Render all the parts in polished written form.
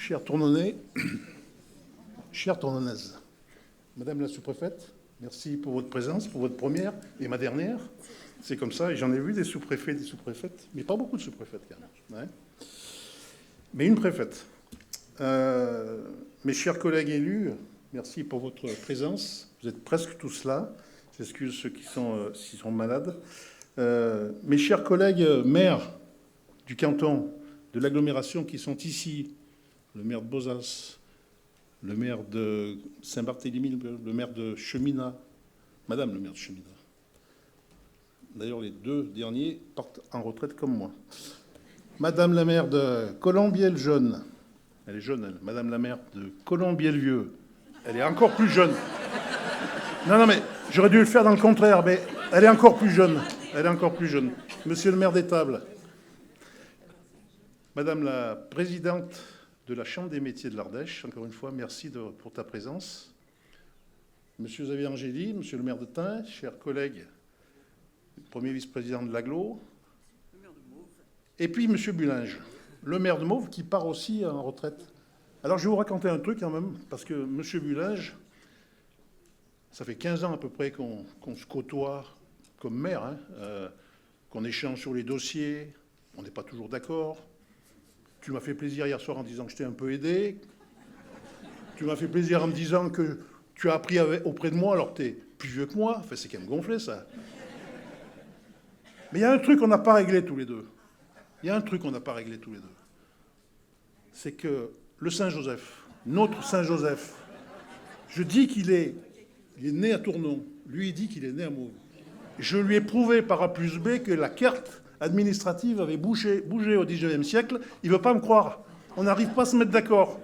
Chers Tournonnais, chère Tournonnaise, Madame la sous-préfète, merci pour votre présence, pour votre première et ma dernière. C'est comme ça, et j'en ai vu des sous-préfets et des sous-préfètes, mais pas beaucoup de sous-préfètes quand même. Ouais. Mais une préfète. Mes chers collègues élus, merci pour votre présence. Vous êtes presque tous là. J'excuse ceux qui sont malades. Mes chers collègues maires du canton, de l'agglomération qui sont ici, le maire de Bozas, le maire de Saint-Barthélemy, le maire de Cheminat, Madame le maire de Cheminat. D'ailleurs, les deux derniers partent en retraite comme moi. Madame la maire de Colombier-le-Jeune, elle est jeune, elle. Madame la maire de Colombier-le-Vieux, elle est encore plus jeune. Non, mais j'aurais dû le faire dans le contraire, mais elle est encore plus jeune. Elle est encore plus jeune. Monsieur le maire d'Étable, Madame la présidente de la Chambre des métiers de l'Ardèche, encore une fois, merci pour ta présence. Monsieur Xavier Angéli, monsieur le maire de Tain, chers collègues, premier vice-président de l'Aglo, et puis monsieur Bulinge, le maire de Mauves, qui part aussi en retraite. Alors je vais vous raconter un truc quand même, parce que monsieur Bulinge, ça fait 15 ans à peu près qu'on se côtoie comme maire, hein, qu'on échange sur les dossiers, on n'est pas toujours d'accord. Tu m'as fait plaisir hier soir en disant que je t'ai un peu aidé. Tu m'as fait plaisir en me disant que tu as appris auprès de moi alors que tu es plus vieux que moi. Enfin, c'est quand même gonflé, ça. Mais il y a un truc qu'on n'a pas réglé tous les deux. Il y a un truc qu'on n'a pas réglé tous les deux. C'est que le Saint-Joseph, notre Saint-Joseph, je dis qu'il est né à Tournon. Lui, il dit qu'il est né à Mauves. Je lui ai prouvé par A plus B que la carte administrative avait bougé au XIXe siècle. Il ne veut pas me croire. On n'arrive pas à se mettre d'accord.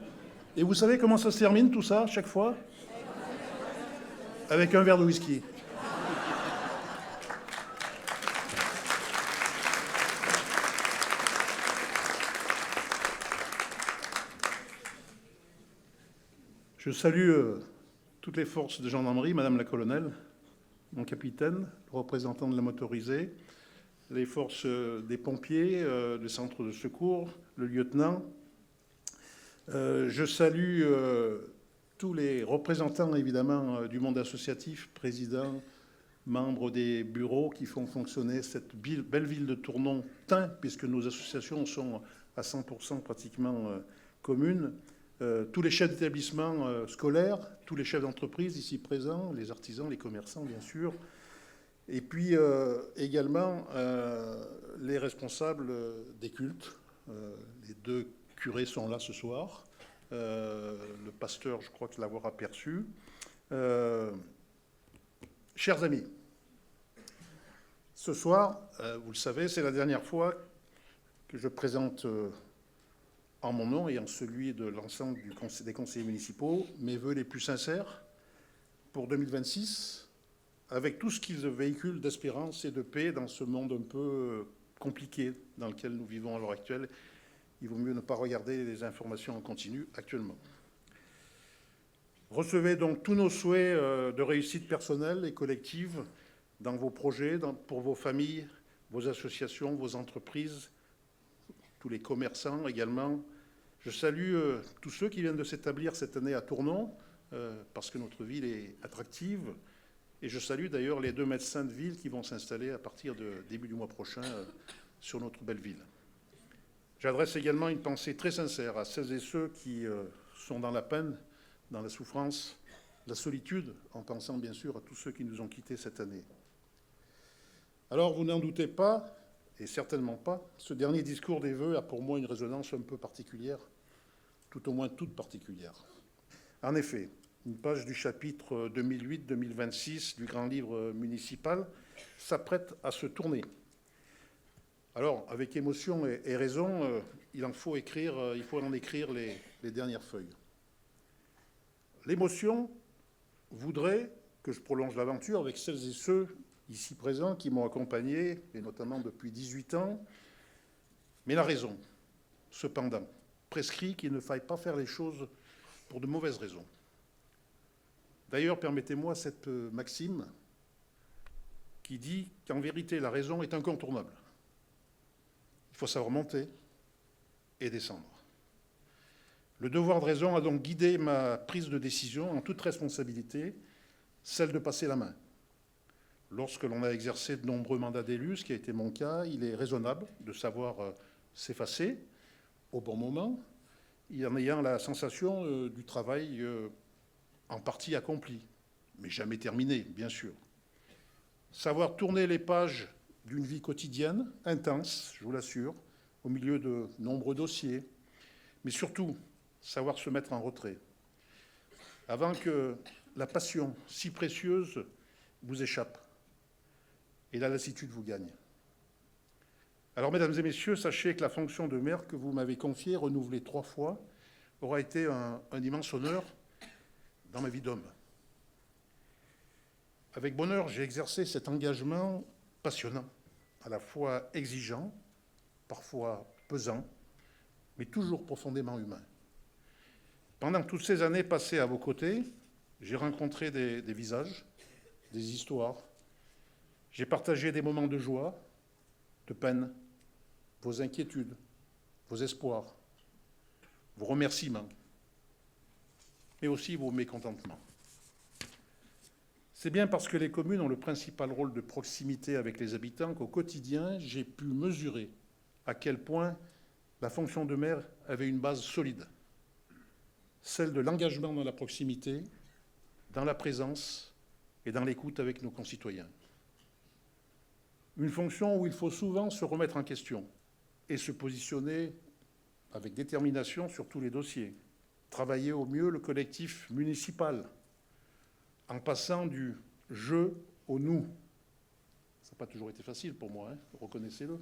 Et vous savez comment ça se termine tout ça, chaque fois? Avec un verre de whisky. Je salue toutes les forces de gendarmerie, Madame la colonelle, mon capitaine, le représentant de la motorisée, les forces des pompiers, le centre de secours, le lieutenant. Je salue tous les représentants, évidemment, du monde associatif, présidents, membres des bureaux qui font fonctionner cette belle ville de Tournon-Tain, puisque nos associations sont à 100% pratiquement communes. Tous les chefs d'établissement scolaires, tous les chefs d'entreprise ici présents, les artisans, les commerçants, bien sûr. Et puis également les responsables des cultes. Les deux curés sont là ce soir. Le pasteur, je crois que l'avoir aperçu. Chers amis, ce soir, vous le savez, c'est la dernière fois que je présente en mon nom et en celui de l'ensemble des conseillers municipaux mes vœux les plus sincères pour 2026, avec tout ce qu'ils véhiculent d'espérance et de paix dans ce monde un peu compliqué dans lequel nous vivons à l'heure actuelle. Il vaut mieux ne pas regarder les informations en continu actuellement. Recevez donc tous nos souhaits de réussite personnelle et collective dans vos projets, pour vos familles, vos associations, vos entreprises, tous les commerçants également. Je salue tous ceux qui viennent de s'établir cette année à Tournon, parce que notre ville est attractive. Et je salue d'ailleurs les 2 médecins de ville qui vont s'installer à partir de début du mois prochain sur notre belle ville. J'adresse également une pensée très sincère à celles et ceux qui sont dans la peine, dans la souffrance, la solitude, en pensant bien sûr à tous ceux qui nous ont quittés cette année. Alors, vous n'en doutez pas, et certainement pas, ce dernier discours des vœux a pour moi une résonance un peu particulière, tout au moins toute particulière. En effet, une page du chapitre 2008-2026 du grand livre municipal s'apprête à se tourner. Alors, avec émotion et raison, il faut en écrire les dernières feuilles. L'émotion voudrait que je prolonge l'aventure avec celles et ceux ici présents qui m'ont accompagné, et notamment depuis 18 ans. Mais la raison, cependant, prescrit qu'il ne faille pas faire les choses pour de mauvaises raisons. D'ailleurs, permettez-moi cette maxime qui dit qu'en vérité, la raison est incontournable. Il faut savoir monter et descendre. Le devoir de raison a donc guidé ma prise de décision en toute responsabilité, celle de passer la main. Lorsque l'on a exercé de nombreux mandats d'élus, ce qui a été mon cas, il est raisonnable de savoir s'effacer au bon moment, en ayant la sensation du travail en partie accompli, mais jamais terminé, bien sûr. Savoir tourner les pages d'une vie quotidienne, intense, je vous l'assure, au milieu de nombreux dossiers, mais surtout savoir se mettre en retrait, avant que la passion si précieuse vous échappe et la lassitude vous gagne. Alors, mesdames et messieurs, sachez que la fonction de maire que vous m'avez confiée, renouvelée 3 fois, aura été un immense honneur dans ma vie d'homme. Avec bonheur, j'ai exercé cet engagement passionnant, à la fois exigeant, parfois pesant, mais toujours profondément humain. Pendant toutes ces années passées à vos côtés, j'ai rencontré des visages, des histoires. J'ai partagé des moments de joie, de peine, vos inquiétudes, vos espoirs, vos remerciements, mais aussi vos mécontentements. C'est bien parce que les communes ont le principal rôle de proximité avec les habitants qu'au quotidien, j'ai pu mesurer à quel point la fonction de maire avait une base solide, celle de l'engagement dans la proximité, dans la présence et dans l'écoute avec nos concitoyens. Une fonction où il faut souvent se remettre en question et se positionner avec détermination sur tous les dossiers, travailler au mieux le collectif municipal, en passant du « je » au « nous ». Ça n'a pas toujours été facile pour moi, reconnaissez-le.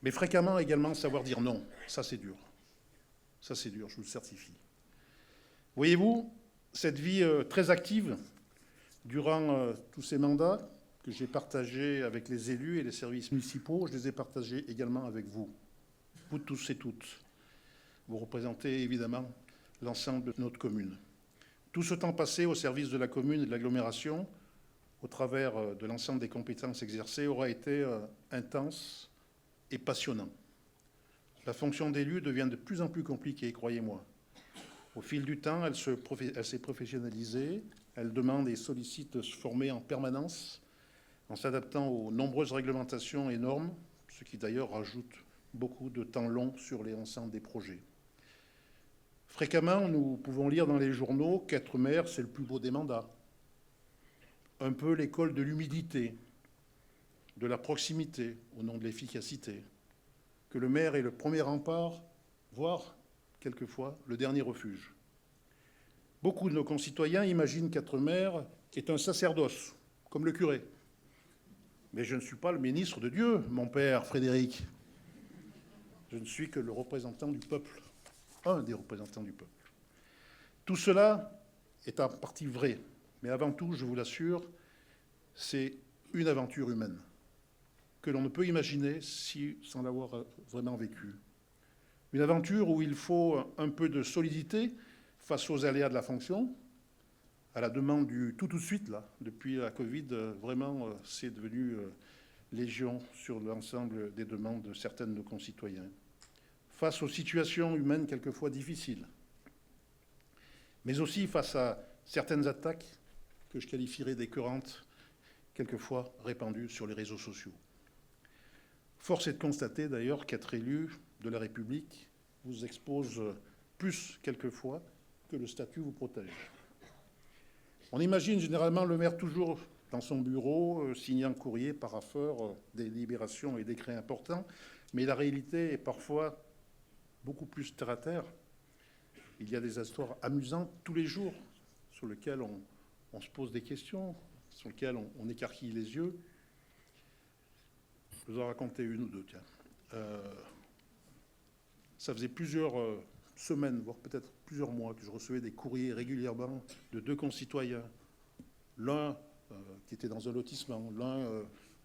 Mais fréquemment également savoir dire non, ça c'est dur. Ça c'est dur, je vous le certifie. Voyez-vous, cette vie très active, durant tous ces mandats que j'ai partagés avec les élus et les services municipaux, je les ai partagés également avec vous, vous tous et toutes. Vous représentez évidemment l'ensemble de notre commune. Tout ce temps passé au service de la commune et de l'agglomération, au travers de l'ensemble des compétences exercées, aura été intense et passionnant. La fonction d'élu devient de plus en plus compliquée, croyez-moi. Au fil du temps, elle s'est professionnalisée, elle demande et sollicite de se former en permanence, en s'adaptant aux nombreuses réglementations et normes, ce qui d'ailleurs rajoute beaucoup de temps long sur l'ensemble des projets. Fréquemment, nous pouvons lire dans les journaux qu'être maire, c'est le plus beau des mandats. Un peu l'école de l'humilité, de la proximité au nom de l'efficacité, que le maire est le premier rempart, voire, quelquefois, le dernier refuge. Beaucoup de nos concitoyens imaginent qu'être maire est un sacerdoce, comme le curé. Mais je ne suis pas le ministre de Dieu, mon père Frédéric. Je ne suis que le représentant du peuple, un des représentants du peuple. Tout cela est en partie vrai, mais avant tout, je vous l'assure, c'est une aventure humaine que l'on ne peut imaginer sans l'avoir vraiment vécue. Une aventure où il faut un peu de solidité face aux aléas de la fonction, à la demande du tout de suite, là, depuis la Covid, vraiment, c'est devenu légion sur l'ensemble des demandes de certains de nos concitoyens. Face aux situations humaines quelquefois difficiles, mais aussi face à certaines attaques que je qualifierais d'écœurantes, quelquefois répandues sur les réseaux sociaux. Force est de constater d'ailleurs qu'être élu de la République vous expose plus quelquefois que le statut vous protège. On imagine généralement le maire toujours dans son bureau, signant courrier, parapheur, des délibérations et décrets importants, mais la réalité est parfois beaucoup plus terre à terre. Il y a des histoires amusantes tous les jours sur lesquelles on se pose des questions, sur lesquelles on écarquille les yeux. Je vous en raconter une ou deux, tiens. Ça faisait plusieurs semaines, voire peut-être plusieurs mois, que je recevais des courriers régulièrement de 2 concitoyens. L'un qui était dans un lotissement, l'un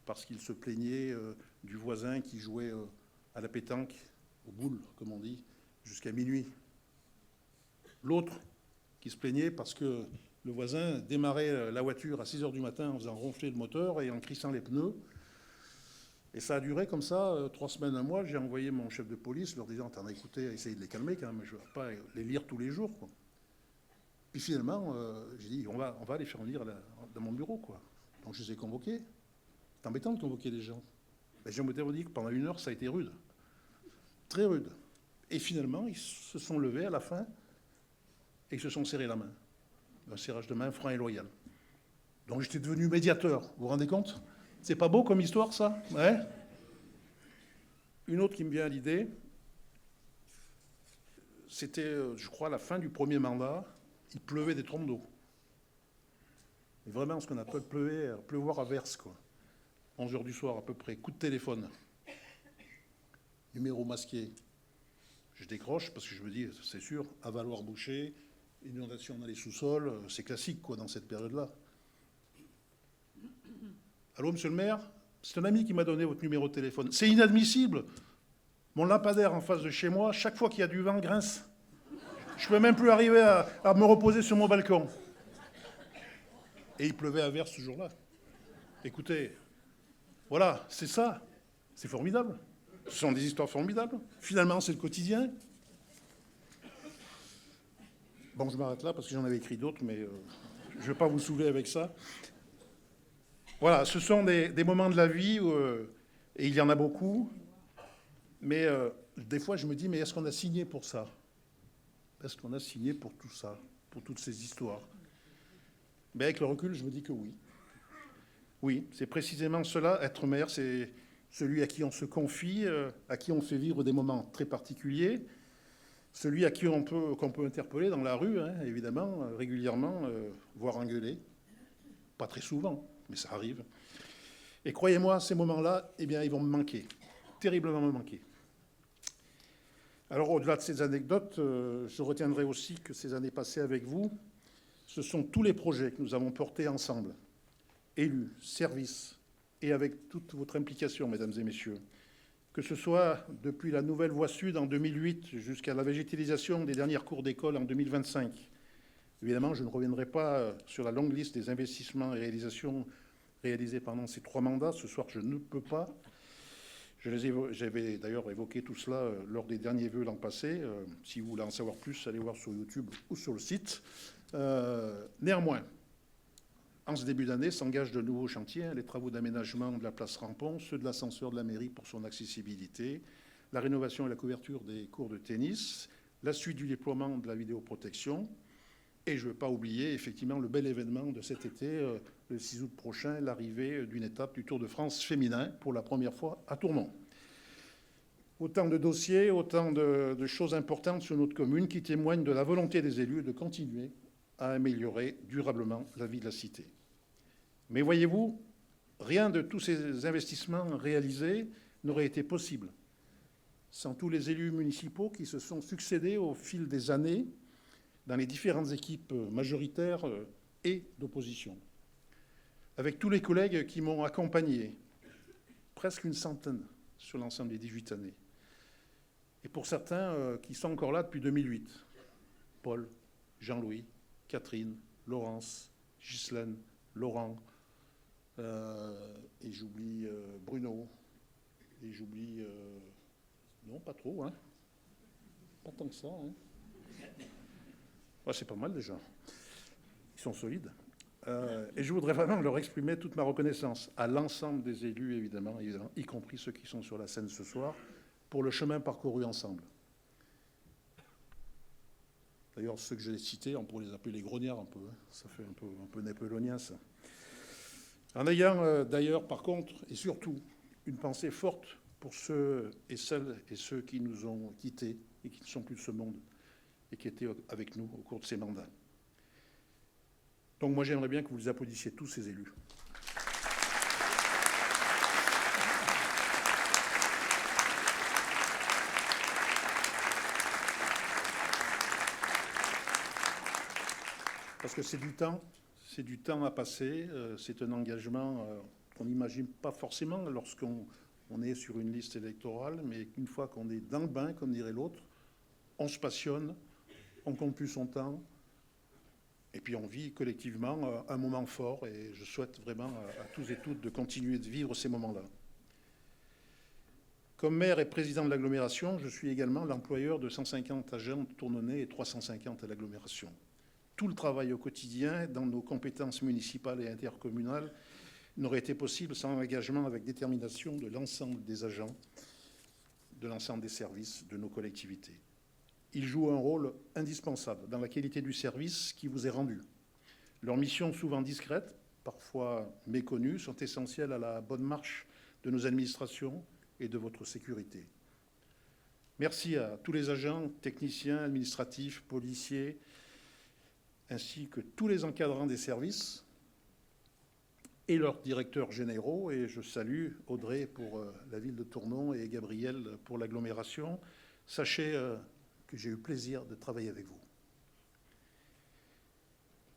parce qu'il se plaignait du voisin qui jouait à la pétanque, aux boules, comme on dit, jusqu'à minuit. L'autre qui se plaignait parce que le voisin démarrait la voiture à 6 heures du matin en faisant ronfler le moteur et en crissant les pneus. Et ça a duré comme ça, 3 semaines, un mois. J'ai envoyé mon chef de police leur disant, attendez, écoutez, essayez de les calmer quand même, je ne vais pas les lire tous les jours, quoi. Puis finalement, j'ai dit, on va les faire venir dans mon bureau, quoi. Donc je les ai convoqués. C'est embêtant de convoquer des gens. Mais j'ai vous dire que pendant 1 heure, ça a été rude. Très rude. Et finalement, ils se sont levés à la fin et ils se sont serrés la main. Un serrage de main franc et loyal. Donc j'étais devenu médiateur, vous vous rendez compte? C'est pas beau comme histoire, ça? Ouais. Une autre qui me vient à l'idée, c'était, je crois, la fin du premier mandat, il pleuvait des trompes d'eau. Et vraiment, ce qu'on appelle pleuvoir à verse, quoi. 11 heures du soir, à peu près, coup de téléphone. Numéro masqué. Je décroche parce que je me dis, c'est sûr, avaloir bouché, inondation dans les sous-sols, c'est classique, quoi, dans cette période-là. Allô, monsieur le maire? C'est un ami qui m'a donné votre numéro de téléphone. C'est inadmissible. Mon lampadaire en face de chez moi, chaque fois qu'il y a du vent, grince. Je ne peux même plus arriver à me reposer sur mon balcon. Et il pleuvait à verse ce jour-là. Écoutez, voilà, c'est ça. C'est formidable. Ce sont des histoires formidables. Finalement, c'est le quotidien. Bon, je m'arrête là parce que j'en avais écrit d'autres, mais je ne vais pas vous saouler avec ça. Voilà, ce sont des moments de la vie, et il y en a beaucoup, mais des fois je me dis, mais est-ce qu'on a signé pour ça? Est-ce qu'on a signé pour tout ça, pour toutes ces histoires? Mais avec le recul, je me dis que oui. Oui, c'est précisément cela, être maire, c'est celui à qui on se confie, à qui on fait vivre des moments très particuliers, celui à qui qu'on peut interpeller dans la rue, hein, évidemment, régulièrement, voire engueuler. Pas très souvent, mais ça arrive. Et croyez-moi, ces moments-là, eh bien, ils vont me manquer, terriblement me manquer. Alors, au-delà de ces anecdotes, je retiendrai aussi que ces années passées avec vous, ce sont tous les projets que nous avons portés ensemble, élus, services, et avec toute votre implication, mesdames et messieurs, que ce soit depuis la nouvelle voie sud en 2008 jusqu'à la végétalisation des dernières cours d'école en 2025. Évidemment, je ne reviendrai pas sur la longue liste des investissements et réalisations réalisés pendant ces 3 mandats. Ce soir, je ne peux pas. J'avais d'ailleurs évoqué tout cela lors des derniers vœux l'an passé. Si vous voulez en savoir plus, allez voir sur YouTube ou sur le site. Néanmoins, en ce début d'année, s'engagent de nouveaux chantiers, les travaux d'aménagement de la place Rampon, ceux de l'ascenseur de la mairie pour son accessibilité, la rénovation et la couverture des cours de tennis, la suite du déploiement de la vidéoprotection, et je ne veux pas oublier effectivement le bel événement de cet été, le 6 août prochain, l'arrivée d'une étape du Tour de France féminin pour la première fois à Tournon. Autant de dossiers, autant de choses importantes sur notre commune qui témoignent de la volonté des élus de continuer à améliorer durablement la vie de la cité. Mais voyez-vous, rien de tous ces investissements réalisés n'aurait été possible sans tous les élus municipaux qui se sont succédés au fil des années dans les différentes équipes majoritaires et d'opposition. Avec tous les collègues qui m'ont accompagné, presque une centaine sur l'ensemble des 18 années. Et pour certains qui sont encore là depuis 2008. Paul, Jean-Louis, Catherine, Laurence, Ghislaine, Laurent, et j'oublie Bruno, et j'oublie... non, pas trop, hein. Pas tant que ça, hein. Ouais, c'est pas mal déjà. Ils sont solides. Et je voudrais vraiment leur exprimer toute ma reconnaissance à l'ensemble des élus, évidemment, y compris ceux qui sont sur la scène ce soir, pour le chemin parcouru ensemble. D'ailleurs, ceux que j'ai cités, on pourrait les appeler les grognards un peu. Hein. Ça fait un peu napoléonien, ça. En ayant d'ailleurs, par contre, et surtout, une pensée forte pour ceux et celles et ceux qui nous ont quittés et qui ne sont plus de ce monde et qui étaient avec nous au cours de ces mandats. Donc moi, j'aimerais bien que vous les applaudissiez tous, ces élus. Parce que c'est du temps à passer, c'est un engagement qu'on n'imagine pas forcément lorsqu'on est sur une liste électorale, mais une fois qu'on est dans le bain, comme dirait l'autre, on se passionne, on compte plus son temps, et puis on vit collectivement un moment fort, et je souhaite vraiment à tous et toutes de continuer de vivre ces moments-là. Comme maire et président de l'agglomération, je suis également l'employeur de 150 agents tournonnais et 350 à l'agglomération. Tout le travail au quotidien dans nos compétences municipales et intercommunales n'aurait été possible sans l'engagement avec détermination de l'ensemble des agents, de l'ensemble des services de nos collectivités. Ils jouent un rôle indispensable dans la qualité du service qui vous est rendu. Leurs missions, souvent discrètes, parfois méconnues, sont essentielles à la bonne marche de nos administrations et de votre sécurité. Merci à tous les agents, techniciens, administratifs, policiers, ainsi que tous les encadrants des services et leurs directeurs généraux. Et je salue Audrey pour la ville de Tournon et Gabriel pour l'agglomération. Sachez que j'ai eu plaisir de travailler avec vous.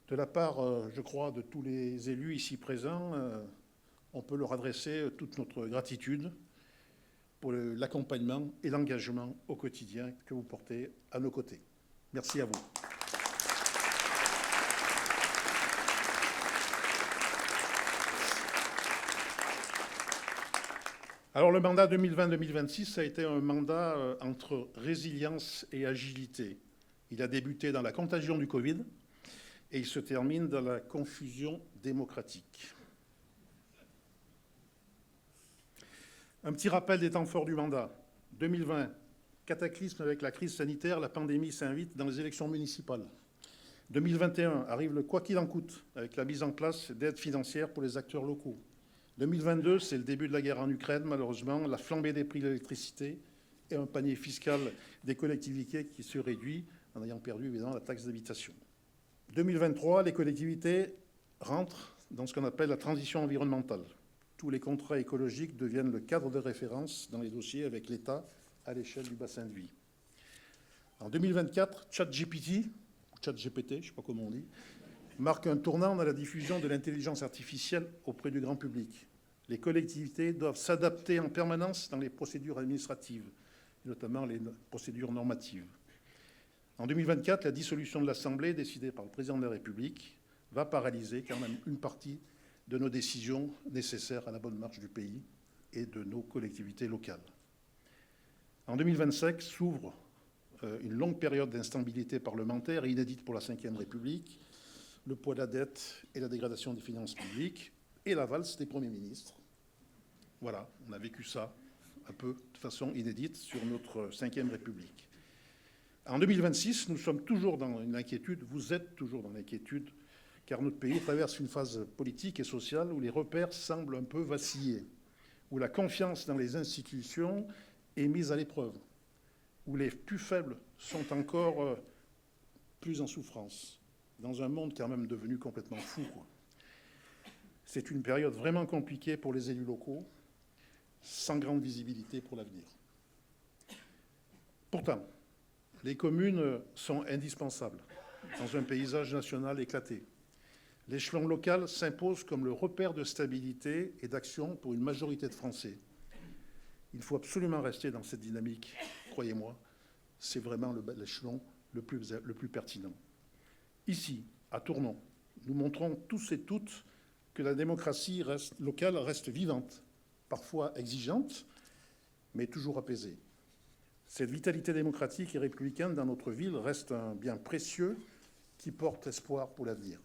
De la part, je crois, de tous les élus ici présents, on peut leur adresser toute notre gratitude pour l'accompagnement et l'engagement au quotidien que vous portez à nos côtés. Merci à vous. Alors le mandat 2020-2026 a été un mandat entre résilience et agilité. Il a débuté dans la contagion du Covid et il se termine dans la confusion démocratique. Un petit rappel des temps forts du mandat. 2020, cataclysme avec la crise sanitaire, la pandémie s'invite dans les élections municipales. 2021, arrive le quoi qu'il en coûte, avec la mise en place d'aides financières pour les acteurs locaux. 2022, c'est le début de la guerre en Ukraine, malheureusement, la flambée des prix de l'électricité et un panier fiscal des collectivités qui se réduit en ayant perdu, évidemment, la taxe d'habitation. 2023, les collectivités rentrent dans ce qu'on appelle la transition environnementale. Tous les contrats écologiques deviennent le cadre de référence dans les dossiers avec l'État à l'échelle du bassin de vie. En 2024, ChatGPT, je ne sais pas comment on dit, marque un tournant dans la diffusion de l'intelligence artificielle auprès du grand public. Les collectivités doivent s'adapter en permanence dans les procédures administratives, notamment les procédures normatives. En 2024, la dissolution de l'Assemblée, décidée par le président de la République, va paralyser quand même une partie de nos décisions nécessaires à la bonne marche du pays et de nos collectivités locales. En 2025 s'ouvre une longue période d'instabilité parlementaire inédite pour la Ve République, le poids de la dette et la dégradation des finances publiques et la valse des premiers ministres. Voilà, on a vécu ça un peu de façon inédite sur notre Ve République. En 2026, nous sommes toujours dans une inquiétude, vous êtes toujours dans l'inquiétude, car notre pays traverse une phase politique et sociale où les repères semblent un peu vaciller, où la confiance dans les institutions est mise à l'épreuve, où les plus faibles sont encore plus en souffrance, dans un monde quand même devenu complètement fou, quoi. C'est une période vraiment compliquée pour les élus locaux, sans grande visibilité pour l'avenir. Pourtant, les communes sont indispensables dans un paysage national éclaté. L'échelon local s'impose comme le repère de stabilité et d'action pour une majorité de Français. Il faut absolument rester dans cette dynamique, croyez-moi, c'est vraiment l'échelon le plus pertinent. Ici, à Tournon, nous montrons tous et toutes que la démocratie locale reste vivante, parfois exigeante, mais toujours apaisée. Cette vitalité démocratique et républicaine dans notre ville reste un bien précieux qui porte espoir pour l'avenir.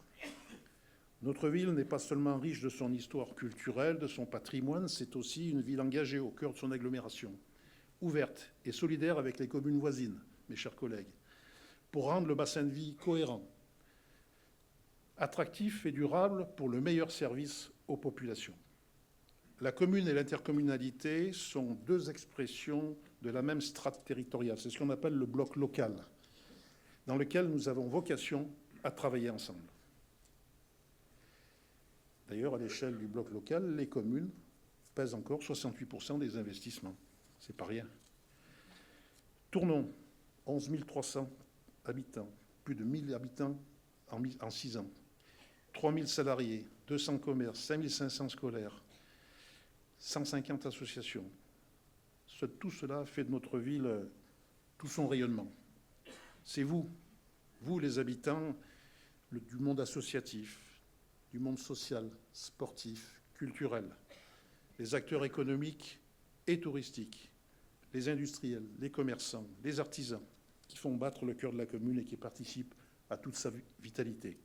Notre ville n'est pas seulement riche de son histoire culturelle, de son patrimoine, c'est aussi une ville engagée au cœur de son agglomération, ouverte et solidaire avec les communes voisines, mes chers collègues, pour rendre le bassin de vie cohérent, attractif et durable pour le meilleur service aux populations. La commune et l'intercommunalité sont deux expressions de la même strate territoriale. C'est ce qu'on appelle le bloc local, dans lequel nous avons vocation à travailler ensemble. D'ailleurs, à l'échelle du bloc local, les communes pèsent encore 68% des investissements. C'est pas rien. Tournon, 11 300 habitants, plus de 1000 habitants en 6 ans. 3 000 salariés, 200 commerces, 5 500 scolaires, 150 associations. Tout cela fait de notre ville tout son rayonnement. C'est vous les habitants du monde associatif, du monde social, sportif, culturel, les acteurs économiques et touristiques, les industriels, les commerçants, les artisans, qui font battre le cœur de la commune et qui participent à toute sa vitalité.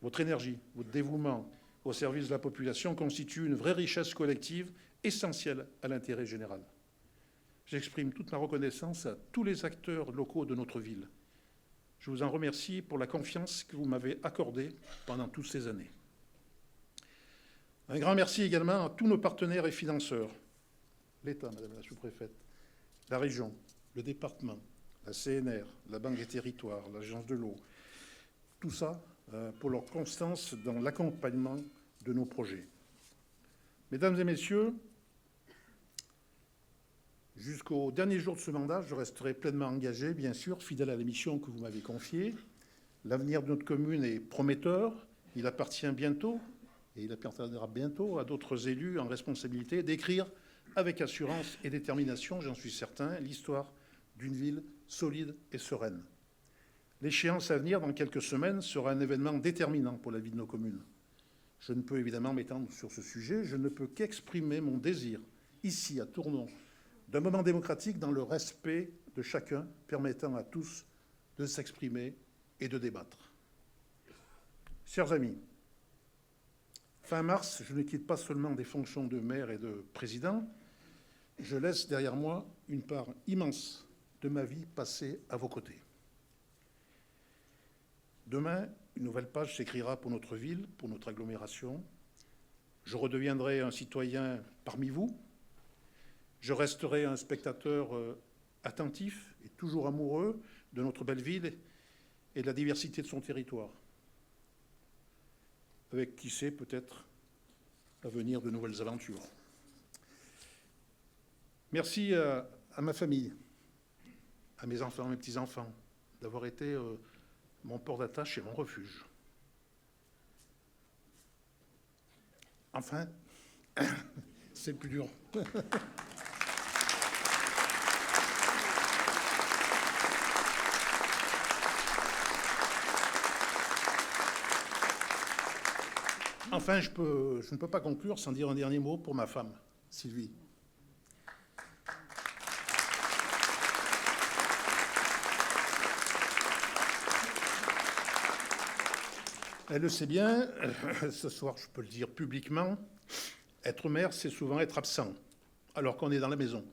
Votre énergie, votre dévouement au service de la population constituent une vraie richesse collective essentielle à l'intérêt général. J'exprime toute ma reconnaissance à tous les acteurs locaux de notre ville. Je vous en remercie pour la confiance que vous m'avez accordée pendant toutes ces années. Un grand merci également à tous nos partenaires et financeurs, l'État, Madame la sous-préfète, la région, le département, la CNR, la Banque des Territoires, l'Agence de l'eau, tout ça pour leur constance dans l'accompagnement de nos projets. Mesdames et messieurs, jusqu'au dernier jour de ce mandat, je resterai pleinement engagé, bien sûr, fidèle à la mission que vous m'avez confiée. L'avenir de notre commune est prometteur. Il appartient bientôt, et il appartiendra bientôt à d'autres élus en responsabilité, d'écrire avec assurance et détermination, j'en suis certain, l'histoire d'une ville solide et sereine. L'échéance à venir, dans quelques semaines, sera un événement déterminant pour la vie de nos communes. Je ne peux évidemment m'étendre sur ce sujet, je ne peux qu'exprimer mon désir, ici, à Tournon, d'un moment démocratique dans le respect de chacun, permettant à tous de s'exprimer et de débattre. Chers amis, fin mars, je ne quitte pas seulement des fonctions de maire et de président, je laisse derrière moi une part immense de ma vie passée à vos côtés. Demain, une nouvelle page s'écrira pour notre ville, pour notre agglomération. Je redeviendrai un citoyen parmi vous. Je resterai un spectateur attentif et toujours amoureux de notre belle ville et de la diversité de son territoire. Avec, qui sait, peut-être à venir de nouvelles aventures. Merci à ma famille, à mes enfants, mes petits-enfants, d'avoir été mon port d'attache et mon refuge. Enfin, c'est le plus dur. Enfin, je ne peux pas conclure sans dire un dernier mot pour ma femme, Sylvie. Elle le sait bien, ce soir je peux le dire publiquement, être mère, c'est souvent être absent, alors qu'on est dans la maison.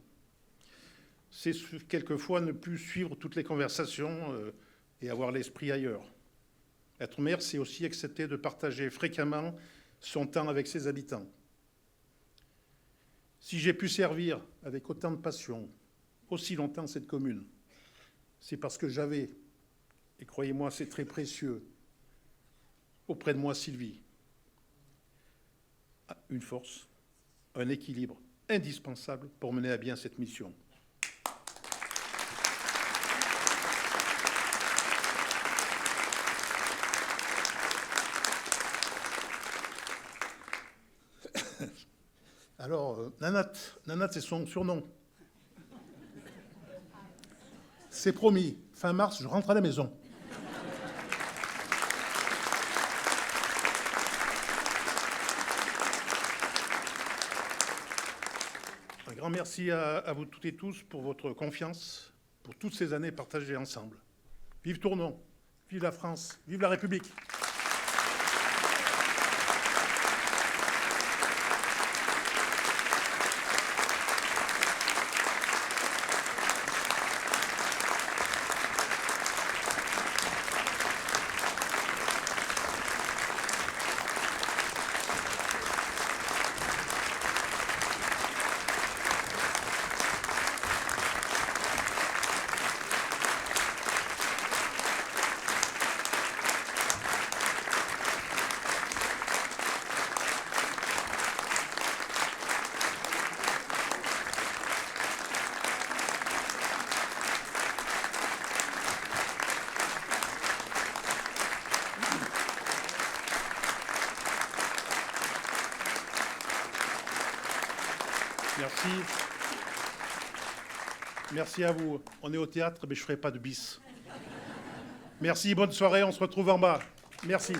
C'est quelquefois ne plus suivre toutes les conversations et avoir l'esprit ailleurs. Être maire, c'est aussi accepter de partager fréquemment son temps avec ses habitants. Si j'ai pu servir avec autant de passion aussi longtemps cette commune, c'est parce que j'avais, et croyez-moi, c'est très précieux, auprès de moi, Sylvie, une force, un équilibre indispensable pour mener à bien cette mission. Alors, Nanat, c'est son surnom. C'est promis, fin mars, je rentre à la maison. Un grand merci à vous toutes et tous pour votre confiance, pour toutes ces années partagées ensemble. Vive Tournon, vive la France, vive la République. Merci. Merci à vous. On est au théâtre, mais je ne ferai pas de bis. Merci, bonne soirée, on se retrouve en bas. Merci.